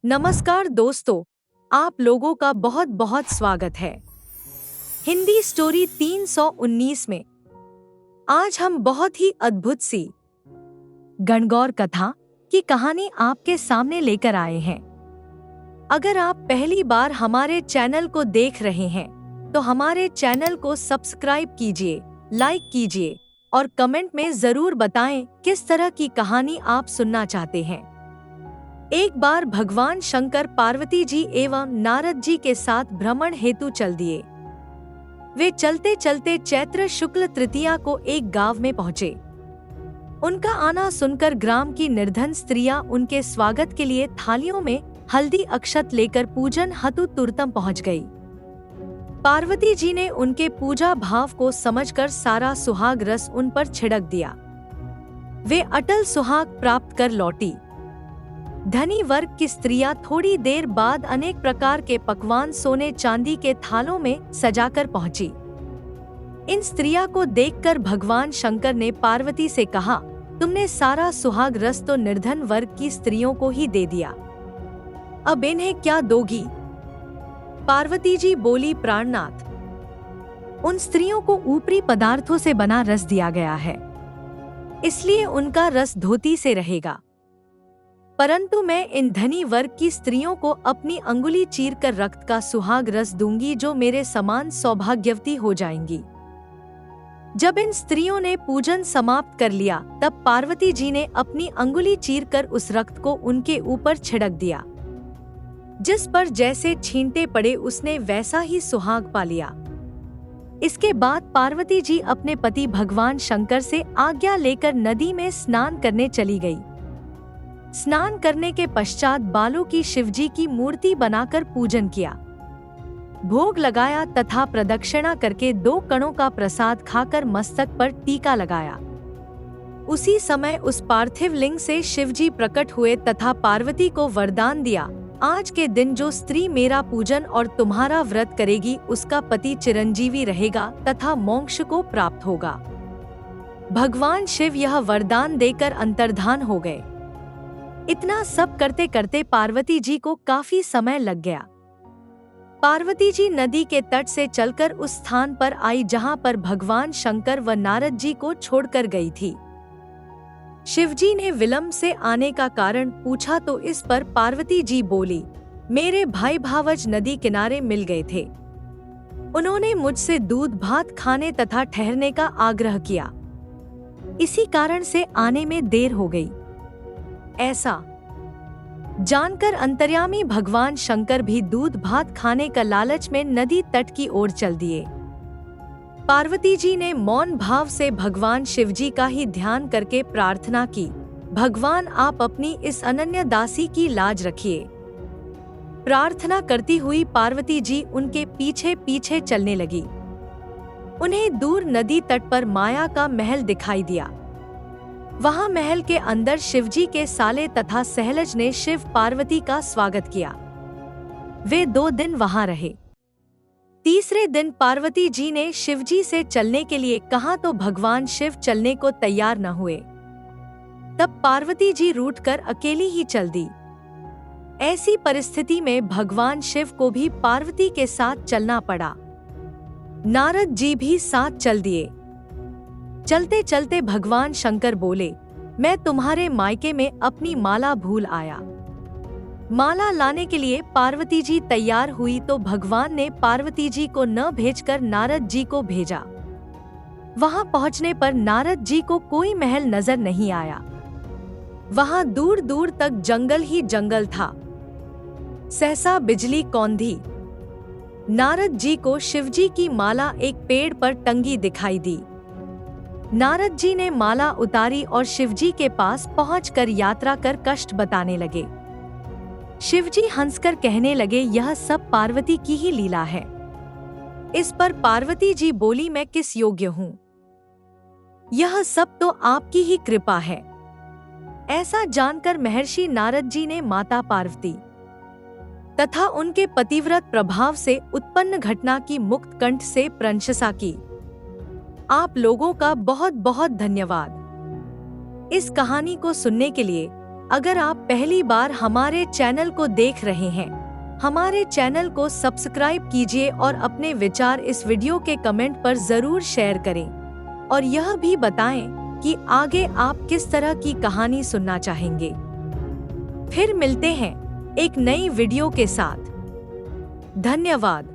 नमस्कार दोस्तों, आप लोगों का बहुत बहुत स्वागत है हिंदी स्टोरी 319 में। आज हम बहुत ही अद्भुत सी गणगौर कथा की कहानी आपके सामने लेकर आए हैं। अगर आप पहली बार हमारे चैनल को देख रहे हैं तो हमारे चैनल को सब्सक्राइब कीजिए, लाइक कीजिए और कमेंट में जरूर बताएं किस तरह की कहानी आप सुनना चाहते हैं। एक बार भगवान शंकर पार्वती जी एवं नारद जी के साथ भ्रमण हेतु चल दिए। वे चलते चलते चैत्र शुक्ल तृतीया को एक गांव में पहुंचे। उनका आना सुनकर ग्राम की निर्धन स्त्रियां उनके स्वागत के लिए थालियों में हल्दी अक्षत लेकर पूजन हेतु तुरतम पहुंच गई। पार्वती जी ने उनके पूजा भाव को समझकर सारा सुहाग रस उन पर छिड़क दिया। वे अटल सुहाग प्राप्त कर लौटी। धनी वर्ग की स्त्रियां थोड़ी देर बाद अनेक प्रकार के पकवान सोने चांदी के थालों में सजाकर पहुंची। इन स्त्रियां को देखकर भगवान शंकर ने पार्वती से कहा, तुमने सारा सुहाग रस तो निर्धन वर्ग की स्त्रियों को ही दे दिया, अब इन्हें क्या दोगी? पार्वती जी बोली, प्राणनाथ, उन स्त्रियों को ऊपरी पदार्थों से बना रस दिया गया है, इसलिए उनका रस धोती से रहेगा, परंतु मैं इन धनी वर्ग की स्त्रियों को अपनी अंगुली चीरकर रक्त का सुहाग रस दूंगी, जो मेरे समान सौभाग्यवती हो जाएंगी। जब इन स्त्रियों ने पूजन समाप्त कर लिया, तब पार्वती जी ने अपनी अंगुली चीरकर उस रक्त को उनके ऊपर छिड़क दिया। जिस पर जैसे छींटे पड़े उसने वैसा ही सुहाग पा लिया। इसके बाद पार्वती जी अपने पति भगवान शंकर से आज्ञा लेकर नदी में स्नान करने चली गई। स्नान करने के पश्चात बालों की शिवजी की मूर्ति बनाकर पूजन किया, भोग लगाया तथा प्रदक्षिणा करके 2 कणों का प्रसाद खाकर मस्तक पर टीका लगाया। उसी समय उस पार्थिव लिंग से शिवजी प्रकट हुए तथा पार्वती को वरदान दिया, आज के दिन जो स्त्री मेरा पूजन और तुम्हारा व्रत करेगी उसका पति चिरंजीवी रहेगा तथा मोक्ष को प्राप्त होगा। भगवान शिव यह वरदान देकर अंतर्धान हो गए। इतना सब करते करते पार्वती जी को काफी समय लग गया। पार्वती जी नदी के तट से चलकर उस स्थान पर आई जहां पर भगवान शंकर व नारद जी को छोड़कर गई थी। शिवजी ने विलंब से आने का कारण पूछा तो इस पर पार्वती जी बोली, मेरे भाई भावज नदी किनारे मिल गए थे। उन्होंने मुझसे दूध भात खाने तथा ठहरने का आग्रह किया, इसी कारण से आने में देर हो गई। ऐसा जानकर अंतर्यामी भगवान शंकर भी दूध भात खाने का लालच में नदी तट की ओर चल दिए। पार्वती जी ने मौन भाव से भगवान शिवजी का ही ध्यान करके प्रार्थना की, भगवान आप अपनी इस अनन्य दासी की लाज रखिए। प्रार्थना करती हुई पार्वती जी उनके पीछे पीछे चलने लगी। उन्हें दूर नदी तट पर माया का महल दिखाई दिया। वहां महल के अंदर शिवजी के साले तथा सहलज ने शिव पार्वती का स्वागत किया। वे 2 दिन वहां रहे। तीसरे दिन पार्वती जी ने शिवजी से चलने के लिए कहा तो भगवान शिव चलने को तैयार न हुए। तब पार्वती जी रूठकर अकेली ही चल दी। ऐसी परिस्थिति में भगवान शिव को भी पार्वती के साथ चलना पड़ा। नारद जी भी साथ चल दिए। चलते चलते भगवान शंकर बोले, मैं तुम्हारे मायके में अपनी माला भूल आया। माला लाने के लिए पार्वती जी तैयार हुई तो भगवान ने पार्वती जी को न भेजकर नारद जी को भेजा। वहां पहुंचने पर नारद जी को कोई महल नजर नहीं आया। वहां दूर दूर तक जंगल ही जंगल था। सहसा बिजली कौंधी। नारद जी को शिवजी की माला एक पेड़ पर टंगी दिखाई दी। नारद जी ने माला उतारी और शिवजी के पास पहुंचकर यात्रा कर कष्ट बताने लगे। शिवजी हंसकर कहने लगे, यह सब पार्वती की ही लीला है। इस पर पार्वती जी बोली, मैं किस योग्य हूँ? यह सब तो आपकी ही कृपा है। ऐसा जानकर महर्षि नारद जी ने माता पार्वती तथा उनके पतिव्रत प्रभाव से उत्पन्न घटना की मुक्त कंठ से प्रशंसा की। आप लोगों का बहुत बहुत धन्यवाद। इस कहानी को सुनने के लिए अगर आप पहली बार हमारे चैनल को देख रहे हैं, हमारे चैनल को सब्सक्राइब कीजिए और अपने विचार इस वीडियो के कमेंट पर जरूर शेयर करें और यह भी बताएं कि आगे आप किस तरह की कहानी सुनना चाहेंगे। फिर मिलते हैं एक नई वीडियो के साथ। धन्यवाद।